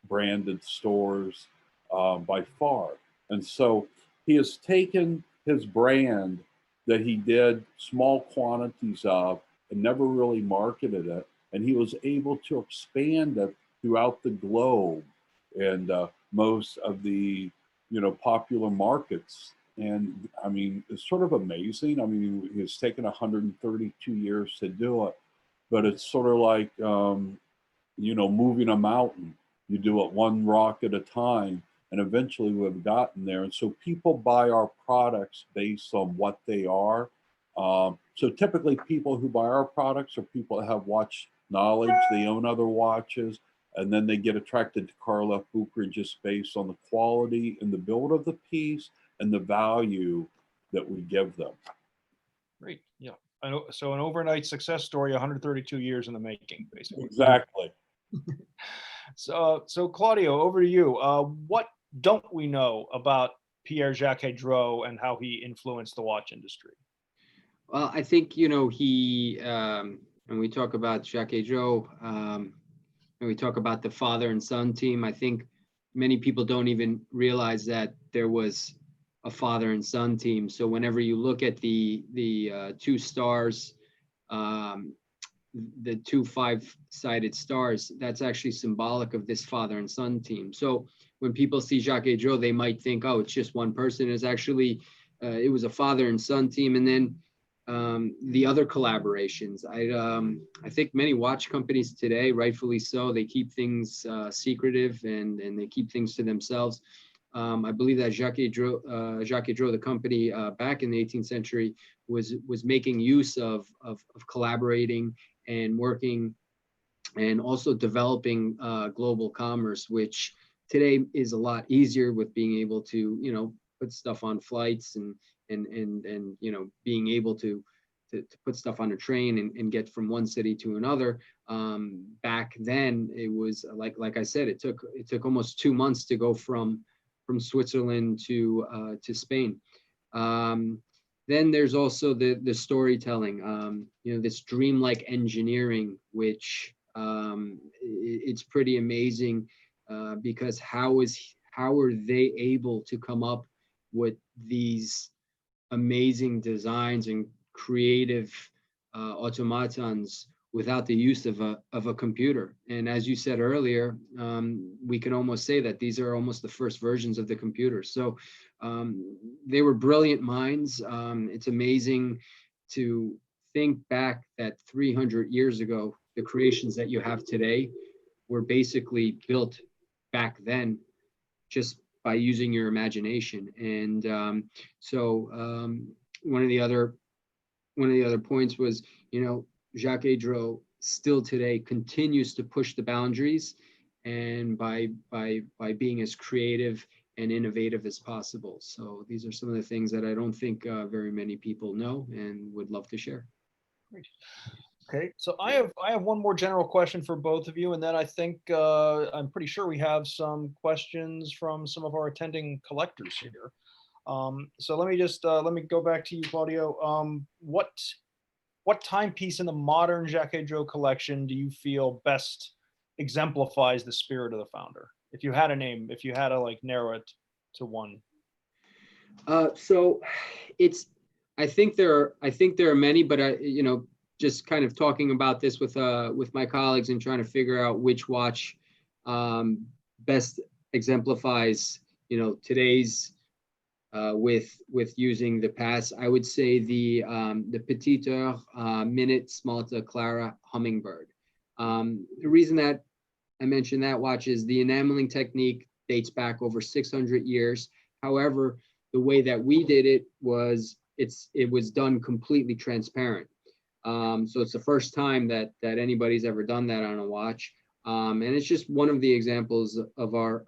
branded stores by far. And so he has taken his brand that he did small quantities of and never really marketed it, and he was able to expand it throughout the globe and most of the popular markets. And I mean, it's sort of amazing. I mean, it's taken 132 years to do it, but it's sort of like moving a mountain. You do it one rock at a time, and eventually we've gotten there. And so people buy our products based on what they are. So typically people who buy our products are people that have watch knowledge, they own other watches, and then they get attracted to Karl Bucherer just based on the quality and the build of the piece and the value that we give them. Great. Yeah. I know. So an overnight success story, 132 years in the making, basically. Exactly. So Claudio, over to you. What don't we know about Pierre Jaquet Droz and how he influenced the watch industry? Well, I think, he, when we talk about Jaquet Droz, and we talk about the father and son team, I think many people don't even realize that there was a father and son team. So whenever you look at the two stars, the two five-sided stars, that's actually symbolic of this father and son team. So when people see Jaquet Droz, they might think, oh, it's just one person. It's actually, it was a father and son team. And then the other collaborations, I think many watch companies today, rightfully so, they keep things secretive and they keep things to themselves. I believe that Jaquet Droz, the company back in the 18th century, was making use of collaborating and working and also developing global commerce, which today is a lot easier with being able to, put stuff on flights and being able to put stuff on a train and get from one city to another. Back then, it was like I said, it took almost 2 months to go from Switzerland to Spain. Then there's also the storytelling, this dreamlike engineering, which it's pretty amazing because how are they able to come up with these amazing designs and creative automatons without the use of a computer? And as you said earlier, we can almost say that these are almost the first versions of the computer. So they were brilliant minds. It's amazing to think back that 300 years ago, the creations that you have today were basically built back then just by using your imagination. And one of the other points was, Jaquet Droz still today continues to push the boundaries, and by being as creative and innovative as possible. So these are some of the things that I don't think very many people know and would love to share. Great. Okay, so I have one more general question for both of you, and then I think I'm pretty sure we have some questions from some of our attending collectors here. So let me go back to you, Claudio. What timepiece in the modern Jaquet Droz collection do you feel best exemplifies the spirit of the founder? If you had a name, if you had to narrow it to one. So I think there are many, but just kind of talking about this with my colleagues and trying to figure out which watch best exemplifies, today's with using the pass. I would say the Petite Heure Minute Smalta Clara Hummingbird. The reason that I mentioned that watch is the enameling technique dates back over 600 years. However, the way that we did it was it was done completely transparent. So it's the first time that anybody's ever done that on a watch. And it's just one of the examples of our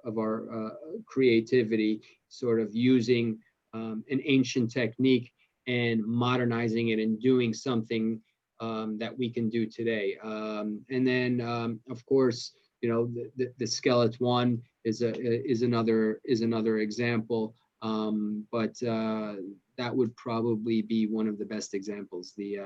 creativity, sort of using an ancient technique and modernizing it and doing something that we can do today. And then, of course, you know, the Skeleton one is another example. But that would probably be one of the best examples. The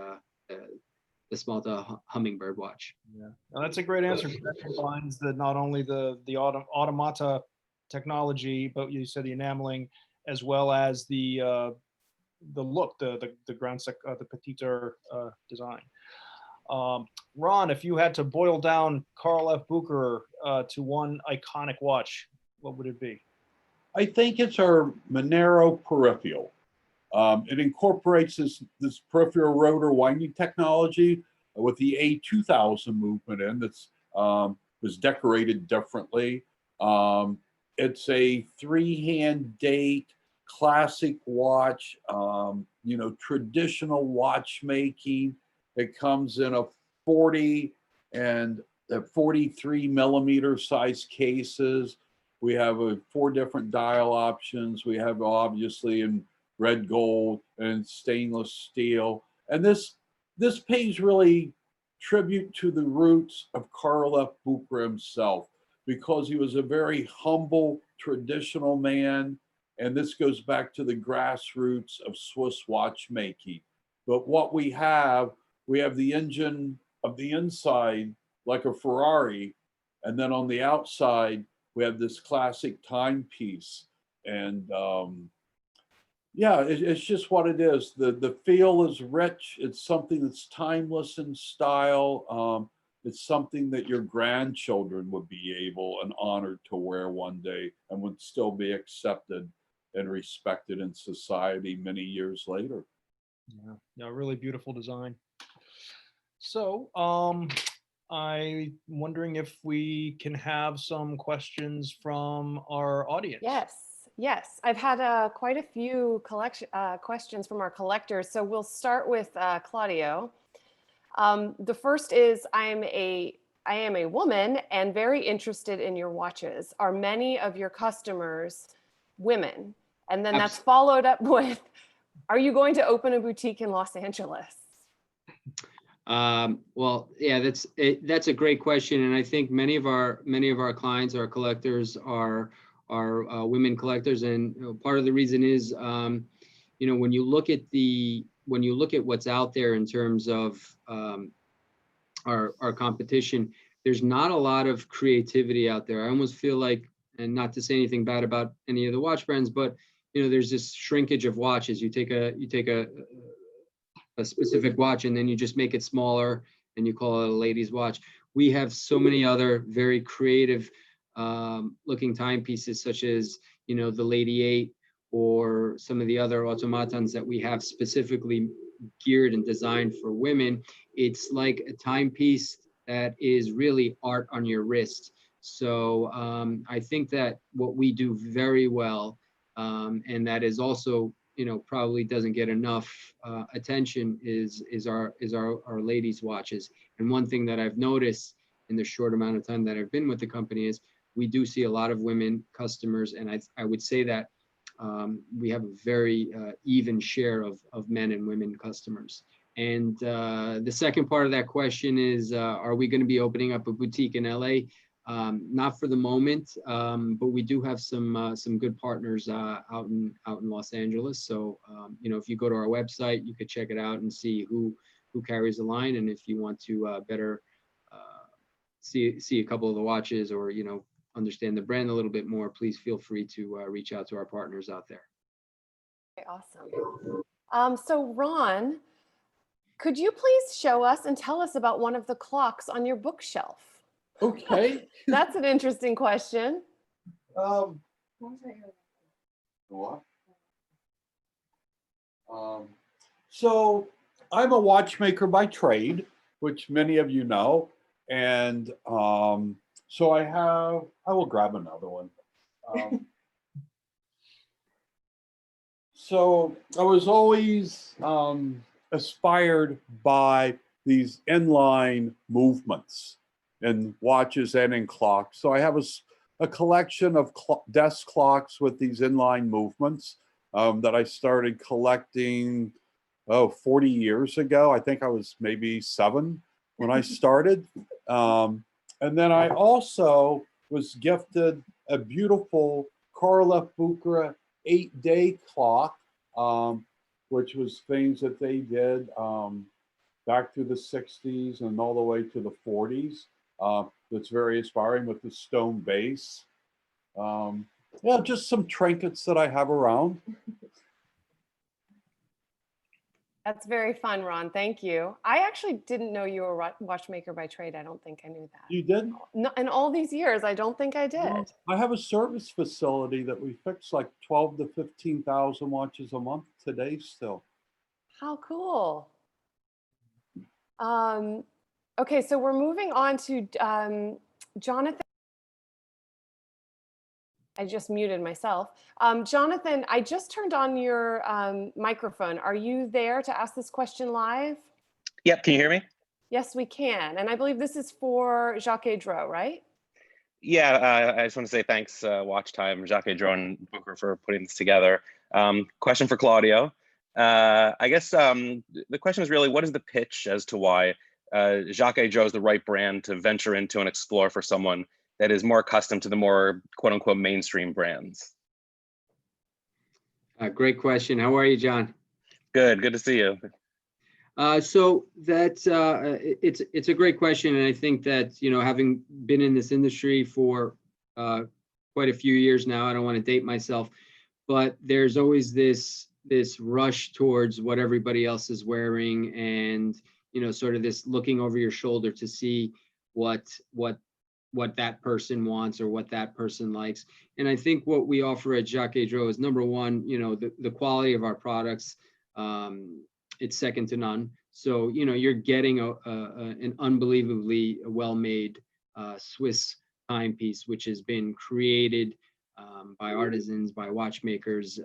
Smalta Hummingbird watch. Yeah, now, that's a great answer. That combines not only the automata technology, but you said the enameling, as well as the look, the the Petite Heure design. Ron, if you had to boil down Karl F. Bucherer to one iconic watch, what would it be? I think it's our Monero peripheral. It incorporates this peripheral rotor winding technology with the A2000 movement in that's was decorated differently. It's a 3-hand date, classic watch, you know, traditional watchmaking. It comes in a 40 and 43 millimeter size cases. We have 4 different dial options. We have obviously in red gold and stainless steel. And this pays really tribute to the roots of Karl F. Bucherer himself, because he was a very humble, traditional man. And this goes back to the grassroots of Swiss watchmaking. But what we have the engine of the inside like a Ferrari. And then on the outside, we have this classic timepiece. And yeah, it's just what it is. The feel is rich. It's something that's timeless in style. It's something that your grandchildren would be able and honored to wear one day and would still be accepted and respected in society many years later. Yeah, really beautiful design. So I'm wondering if we can have some questions from our audience. Yes. I've had quite a few questions from our collectors. So we'll start with Claudio. The first is, I am a woman and very interested in your watches. Are many of your customers women? And then that's followed up with, are you going to open a boutique in Los Angeles? Well, yeah, that's a great question, and I think many of our clients, our collectors, are women collectors, and you know, part of the reason is, you know, when you look at what's out there in terms of our competition, there's not a lot of creativity out there. I almost feel like, and not to say anything bad about any of the watch brands, but you know, there's this shrinkage of watches. You take a specific watch and then you just make it smaller and you call it a lady's watch. We have so many other very creative looking timepieces, such as, you know, the Lady 8 or some of the other automatons that we have specifically geared and designed for women. It's like a timepiece that is really art on your wrist. So I think that what we do very well, and that is also, you know, probably doesn't get enough attention, is our ladies' watches. And one thing that I've noticed in the short amount of time that I've been with the company is we do see a lot of women customers, and I would say that we have a very even share of men and women customers. And the second part of that question is, are we going to be opening up a boutique in LA? Not for the moment, but we do have some good partners out in Los Angeles. So you know, if you go to our website, you could check it out and see who carries the line. And if you want to better see a couple of the watches, or you know, understand the brand a little bit more, please feel free to reach out to our partners out there. Okay, awesome. So Ron, could you please show us and tell us about one of the clocks on your bookshelf? Okay. That's an interesting question. What? So I'm a watchmaker by trade, which many of you know. And so I will grab another one. So I was always aspired by these inline movements in watches and in clocks. So I have a collection of desk clocks with these inline movements that I started collecting, 40 years ago. I think I was maybe 7 when I started. And then I also was gifted a beautiful Karl F. Bucherer 8-day clock, which was things that they did back through the 60s and all the way to the 40s. That's very inspiring with the stone base. Yeah, just some trinkets that I have around. That's very fun, Ron. Thank you. I actually didn't know you were a watchmaker by trade. I don't think I knew that. You did? No, in all these years, I don't think I did. Well, I have a service facility that we fix like 12 to 15,000 watches a month today still. How cool. Okay, so we're moving on to Jonathan. I just muted myself. Jonathan, I just turned on your microphone. Are you there to ask this question live? Yep, can you hear me? Yes, we can. And I believe this is for Jaquet Droz, right? Yeah, I just want to say thanks, WatchTime, Jaquet, and Booker for putting this together. Question for Claudio. I guess the question is really, what is the pitch as to why Jaquet Droz is the right brand to venture into and explore for someone that is more accustomed to the more quote unquote mainstream brands? Great question. How are you, John? Good to see you. So that's it's a great question, and I think that, having been in this industry for quite a few years now, I don't want to date myself, but there's always this rush towards what everybody else is wearing, and sort of this looking over your shoulder to see what that person wants or what that person likes. And I think what we offer at Jaquet Droz is, number one, the quality of our products. It's second to none. So, you're getting an unbelievably well-made Swiss timepiece, which has been created by artisans, by watchmakers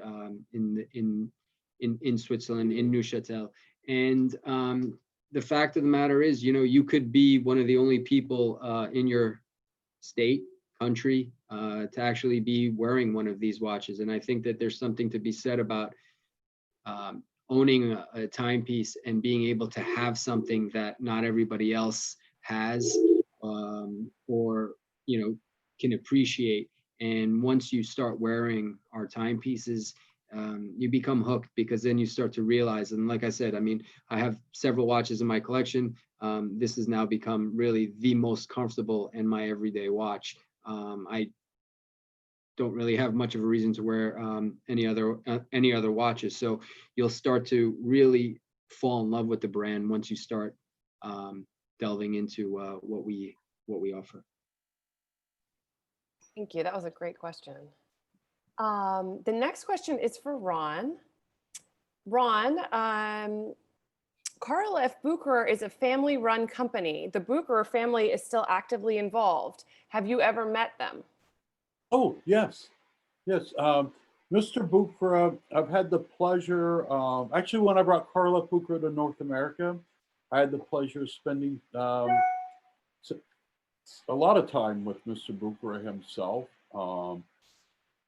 in Switzerland, in Neuchâtel. And the fact of the matter is, you could be one of the only people in your state, country, to actually be wearing one of these watches. And I think that there's something to be said about owning a timepiece and being able to have something that not everybody else has, or can appreciate. And once you start wearing our timepieces, you become hooked, because then you start to realize, and like I said, I have several watches in my collection. This has now become really the most comfortable in my everyday watch. I don't really have much of a reason to wear any other watches. So you'll start to really fall in love with the brand once you start delving into what we offer. Thank you. That was a great question. The next question is for Ron. Ron, Karl F. Bucherer is a family-run company. The Bucherer family is still actively involved. Have you ever met them? Oh, yes. Yes. Mr. Bucherer, I've had the pleasure, actually, when I brought Karl F. Bucherer to North America, I had the pleasure of spending a lot of time with Mr. Bucherer himself.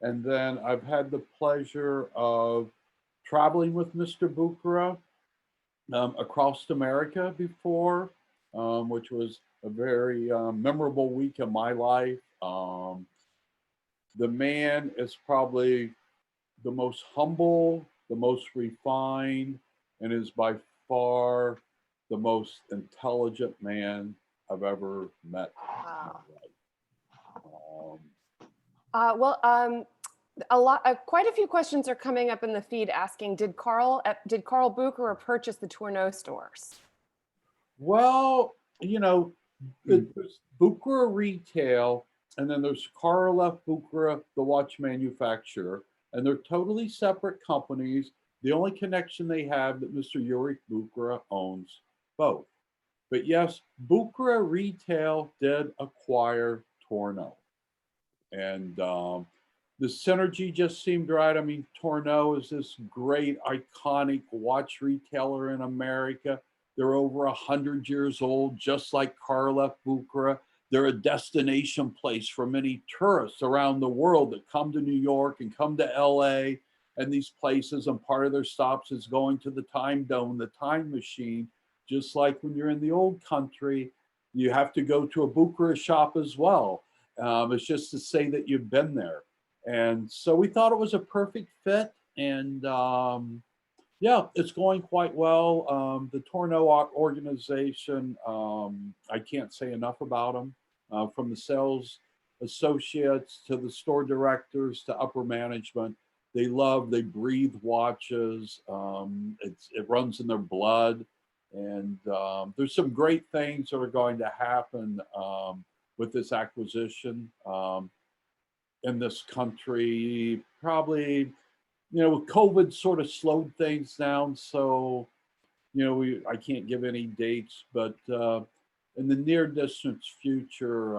And then I've had the pleasure of traveling with Mr. Bucherer across America before, which was a very memorable week in my life. The man is probably the most humble, the most refined, and is by far the most intelligent man I've ever met. Wow. Quite a few questions are coming up in the feed asking, did Karl Bucherer purchase the Tourneau stores? Well, there's Bucherer Retail, and then there's Karl F. Bucherer, the watch manufacturer, and they're totally separate companies. The only connection they have that Mr. Yuri Bucherer owns both. But yes, Bucherer Retail did acquire Tourneau. And the synergy just seemed right. I mean, Tourneau is this great, iconic watch retailer in America. They're over 100 years old, just like Karl Bucherer. They're a destination place for many tourists around the world that come to New York and come to LA and these places. And part of their stops is going to the time dome, the time machine. Just like when you're in the old country, you have to go to a Bucherer shop as well. It's just to say that you've been there. And so we thought it was a perfect fit. And yeah, it's going quite well. The Tourneau organization, I can't say enough about them. From the sales associates to the store directors to upper management, they breathe watches. It runs in their blood. And there's some great things that are going to happen with this acquisition in this country. Probably, COVID sort of slowed things down. So, I can't give any dates, but in the near distance future,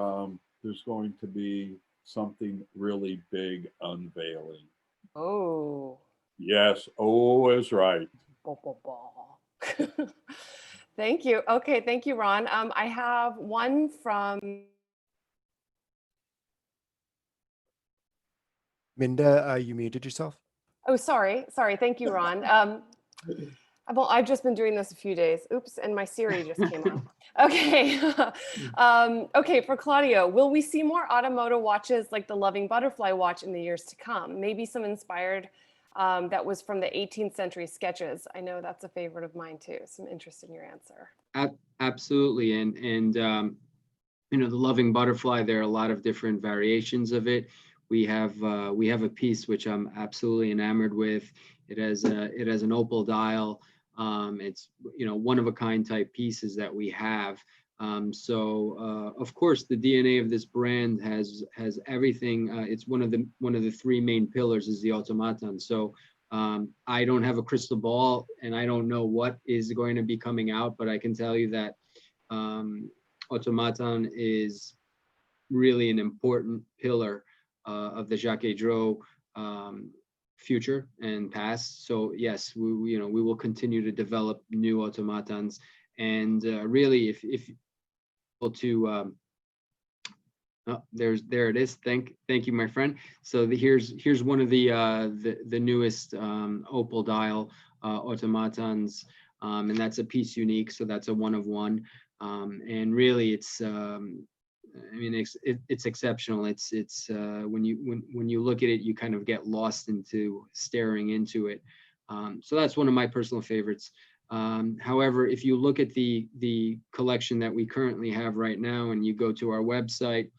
there's going to be something really big unveiling. Oh. Yes, oh is right. Thank you. Okay, thank you, Ron. I have one from Minda, you muted yourself. Oh, sorry. Thank you, Ron. I've just been doing this a few days. Oops, and my Siri just came on. Okay. Okay, for Claudio, will we see more Automoto watches like the Loving Butterfly watch in the years to come? Maybe some inspired that was from the 18th century sketches. I know that's a favorite of mine too. Some interest in your answer. Absolutely. And the Loving Butterfly, there are a lot of different variations of it. We have a piece which I'm absolutely enamored with. It has an opal dial. It's one of a kind type pieces that we have. So of course the DNA of this brand has everything. It's one of the three main pillars is the Automaton. So I don't have a crystal ball and I don't know what is going to be coming out, but I can tell you that Automaton is really an important pillar of the Jaquet Droz future and past. So yes, we will continue to develop new automatons, and really, if to there it is. Thank you, my friend. So here's one of the newest opal dial automatons, and that's a piece unique. So that's a 1 of 1, and really it's. It's exceptional. It's when you look at it, you kind of get lost into staring into it. So that's one of my personal favorites. However, if you look at the collection that we currently have right now, and you go to our website,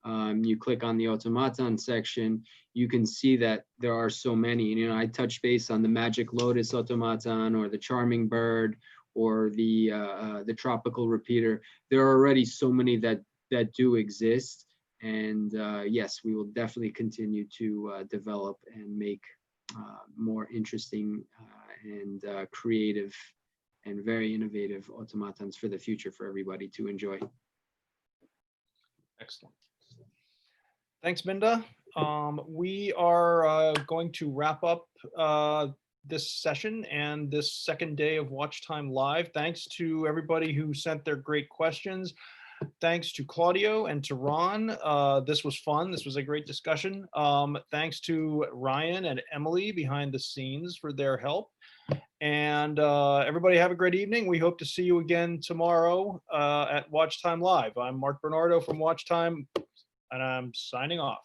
you click on the Automaton section, you can see that there are so many. I touch base on the Magic Lotus Automaton or the Charming Bird or the Tropical Repeater. There are already so many that do exist, and yes, we will definitely continue to develop and make more interesting and creative and very innovative automatons for the future for everybody to enjoy. Excellent. Thanks, Minda. We are going to wrap up this session and this second day of WatchTime Live. Thanks to everybody who sent their great questions. Thanks to Claudio and to Ron. This was fun. This was a great discussion. Thanks to Ryan and Emily behind the scenes for their help. And everybody have a great evening. We hope to see you again tomorrow at WatchTime Live. I'm Mark Bernardo from WatchTime, and I'm signing off.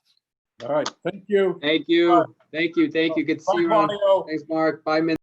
All right. Thank you. Thank you. Thank you. Good to see you, Ron. Claudio. Thanks, Mark. Bye, Min.